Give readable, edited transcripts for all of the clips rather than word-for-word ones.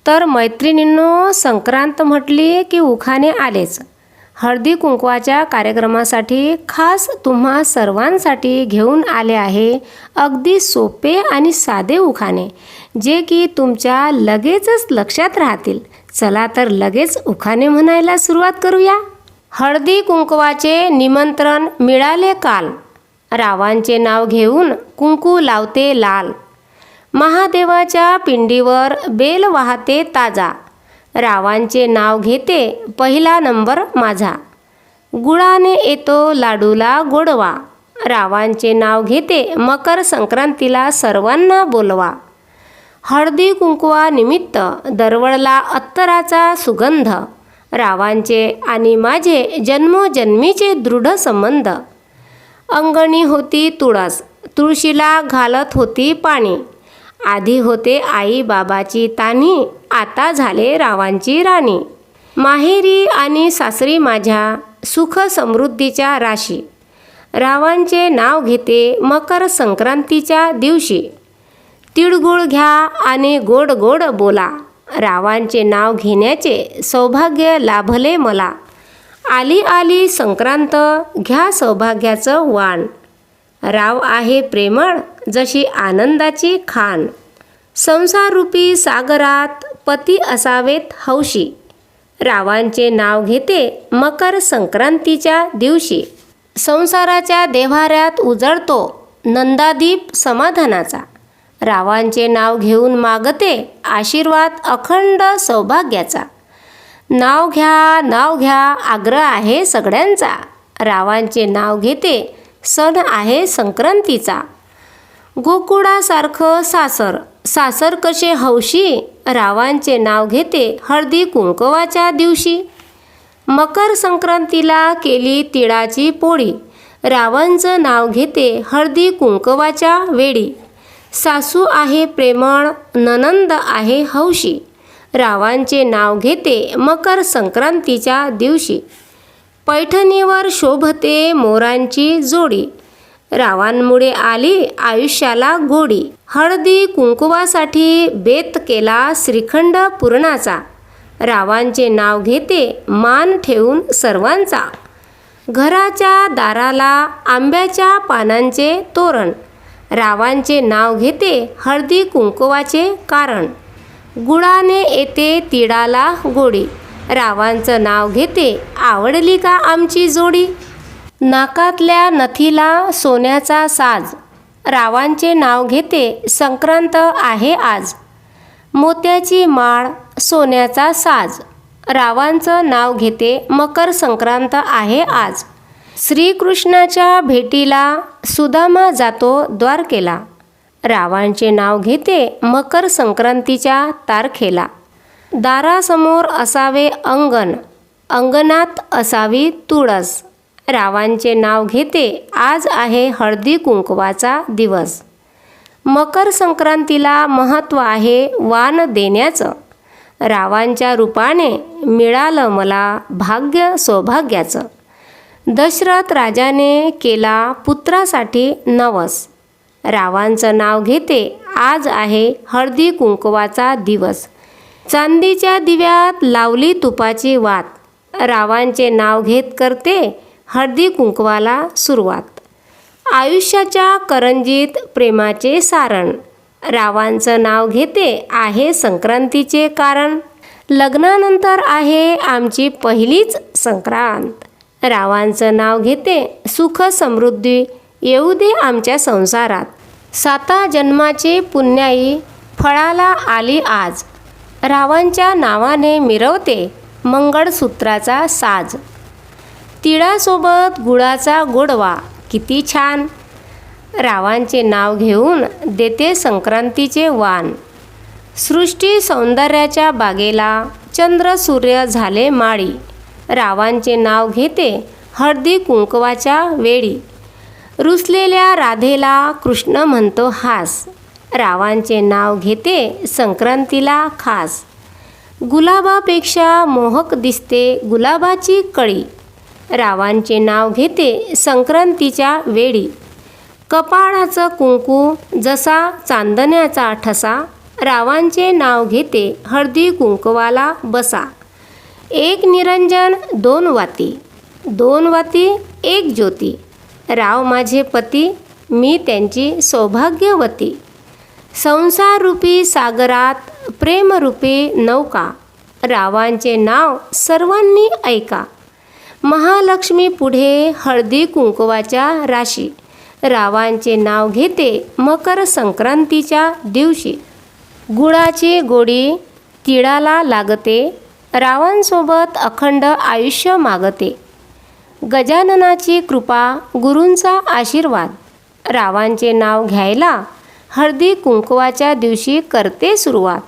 तर मैत्रिणींनो, संक्रांत म्हटली की उखाणे आलेच. हळदी कुंकवाच्या कार्यक्रमासाठी खास तुम्हा सर्वांसाठी घेऊन आले आहे अगदी सोपे आणि साधे उखाणे, जे की तुमच्या लगेचच लक्षात राहतील. चला तर लगेच उखाणे म्हणायला सुरुवात करूया. हळदी कुंकवाचे निमंत्रण मिळाले काल, रावांचे नाव घेऊन कुंकू लावते लाल. महादेवाच्या पिंडीवर बेल वाहते ताजा, रावांचे नाव घेते पहिला नंबर माझा. गुळाने येतो लाडूला गोडवा, रावांचे नाव घेते मकर संक्रांतीला सर्वांना बोलवा. हळदी कुंकवा निमित्त दरवळला अत्तराचा सुगंध, रावांचे आणि माझे जन्मोजन्मीचे दृढ संबंध. अंगणी होती तुळस, तुळशीला घालत होती पाणी, आधी होते आई बाबाची तानी, आता झाले रावांची राणी. माहेरी आणि सासरी माझ्या सुख समृद्धीच्या राशी, रावांचे नाव घेते मकर संक्रांतीच्या दिवशी. तिळगुळ घ्या आणि गोड गोड बोला, रावांचे नाव घेण्याचे सौभाग्य लाभले मला. आली आली संक्रांत, घ्या सौभाग्याचं वाण, राव आहे प्रेमळ जशी आनंदाची खाण. संसाररूपी सागरात पती असावेत हौशी, रावांचे नाव घेते मकर संक्रांतीच्या दिवशी. संसाराच्या देव्हाऱ्यात उजळतो नंदादीप समाधानाचा, रावांचे नाव घेऊन मागते आशीर्वाद अखंड सौभाग्याचा. नाव घ्या आग्रह आहे सगळ्यांचा, रावांचे नाव घेते सण आहे संक्रांतीचा. गोकुळासारखं सासर, सासर कसे हौशी, रावांचे नाव घेते हळदी कुंकवाच्या दिवशी. मकर संक्रांतीला केली तिळाची पोळी, रावांचं नाव घेते हळदी कुंकवाच्या वेळी. सासू आहे प्रेमळ, ननंद आहे हौशी, रावांचे नाव घेते मकर संक्रांतीच्या दिवशी. पैठणीवर शोभते मोरांची जोडी, रावांमुळे आली आयुष्याला गोडी. हळदी कुंकवासाठी बेत केला श्रीखंड पुरणाचा, रावांचे नाव घेते मान ठेवून सर्वांचा. घराच्या दाराला आंब्याच्या पानांचे तोरण, रावांचे नाव घेते हळदी कुंकवाचे कारण. गुळाने येते तिळाला गोडी, रावांचं नाव घेते आवडली का आमची जोडी. नाकातल्या नथीला सोन्याचा साज, रावांचे नाव घेते संक्रांत आहे आज. मोत्याची माळ सोन्याचा साज, रावांचं नाव घेते मकर संक्रांत आहे आज. श्रीकृष्णाच्या भेटीला सुदामा जातो द्वारकेला, रावांचे नाव घेते मकर संक्रांतीच्या तारखेला. दारासमोर असावे अंगण, अंगणात असावी तुळस, रावांचे नाव घेते आज आहे हळदी कुंकवाचा दिवस. मकर संक्रांतीला महत्त्व आहे वाण देण्याचं, रावांच्या रूपाने मिळालं मला भाग्य सौभाग्याचं. दशरथ राजाने केला पुत्रासाठी नवस, रावांचं नाव घेते आज आहे हळदी कुंकवाचा दिवस. चांदीच्या दिव्यात लावली तुपाची वात, रावांचे नाव घेत करते हळदी कुंकवाला सुरुवात. आयुष्याच्या करंजीत प्रेमाचे सारण, रावांचं नाव घेते आहे संक्रांतीचे कारण. लग्नानंतर आहे आमची पहिलीच संक्रांत, रावांचं नाव घेते सुख समृद्धी येऊ दे आमच्या संसारात. 7 जन्माची पुण्याई फळाला आली आज, रावांच्या नावाने मिरवते मंगळसूत्राचा साज. तिळासोबत गुळाचा गोडवा किती छान, रावांचे नाव घेऊन देते संक्रांतीचे वाण. सृष्टी सौंदर्याच्या बागेला चंद्र सूर्य झाले माळी, रावांचे नाव घेते हळदी कुंकवाच्या वेळी. रुसलेल्या राधेला कृष्ण म्हणतो हास, रावांचे नाव घेते संक्रांतीला खास. गुलाबापेक्षा मोहक दिसते गुलाबाची कळी, रावांचे नाव घेते संक्रांतीच्या वेळी. कपाळाचं कुंकू जसा चांदण्याचा ठसा, रावांचे नाव घेते हळदी कुंकवाला बसा. एक निरंजन दोन वाती, दोन वाती एक ज्योती. राव माझे पती, मी त्यांची सौभाग्यवती. संसाररूपी सागरात प्रेमरूपी नौका. रावांचे नाव सर्वांनी ऐका. महालक्ष्मी पुढे हळदी कुंकवाच्या राशी. रावांचे नाव घेते मकर संक्रांतीच्या दिवशी. गुळाची गोडी तिळाला लागते, रावांसोबत अखंड आयुष्य मागते. गजाननाची कृपा, गुरूंचा आशीर्वाद. रावांचे नाव घ्यायला हळदी कुंकवाच्या दिवशी करते सुरुवात.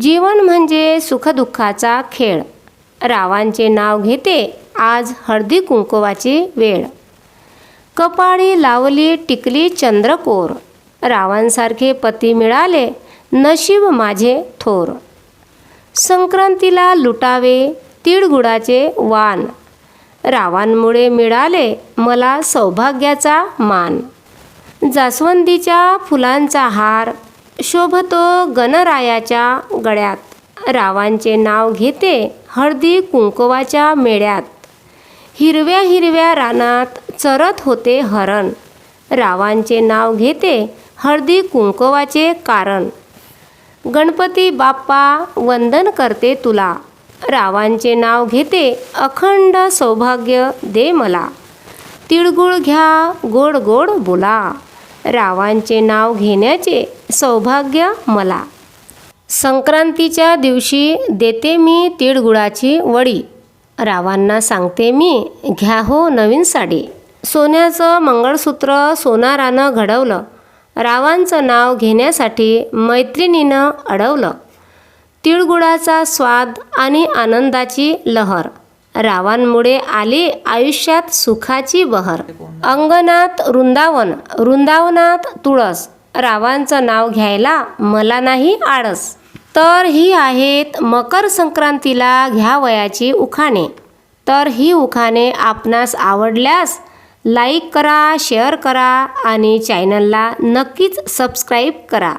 जीवन म्हणजे सुखदुःखाचा खेळ. रावांचे नाव घेते आज हळदी कुंकवाची वेळ. कपाळी लावली टिकली चंद्रकोर. रावांसारखे पती मिळाले, नशीब माझे थोर. संक्रांतीला लुटावे तिळगुळाचे वाण. रावांमुळे मिळाले मला सौभाग्याचा मान. जास्वंदीच्या फुलांचा हार शोभतो गणरायाच्या गळ्यात. रावांचे नाव घेते हळदी कुंकवाच्या मेळ्यात. हिरव्या हिरव्या रानात चरत होते हरण. रावांचे नाव घेते हळदी कुंकवाचे कारण. गणपती बाप्पा वंदन करते तुला. रावांचे नाव घेते अखंड सौभाग्य दे मला. तिळगुळ घ्या गोड गोड बोला. रावांचे नाव घेण्याचे सौभाग्य मला. संक्रांतीच्या दिवशी देते मी तिळगुळाची वडी. रावांना सांगते मी घ्या हो नवीन साडी. सोन्याचं मंगळसूत्र सोनारानं घडवलं. रावांचं नाव घेण्यासाठी मैत्रिणीनं अडवलं. तिळगुळाचा स्वाद आणि आनंदाची लहर. रावांमुळे आली आयुष्यात सुखाची बहर. अंगणात वृंदावन, वृंदावनात तुळस. रावांचं नाव घ्यायला मला नाही आळस. तर ही आहेत मकर संक्रांतीला घ्यावयाची उखाणे. तर ही उखाणे आपणास आवडल्यास लाईक करा, शेअर करा आणि चॅनलला नक्कीच सबस्क्राईब करा.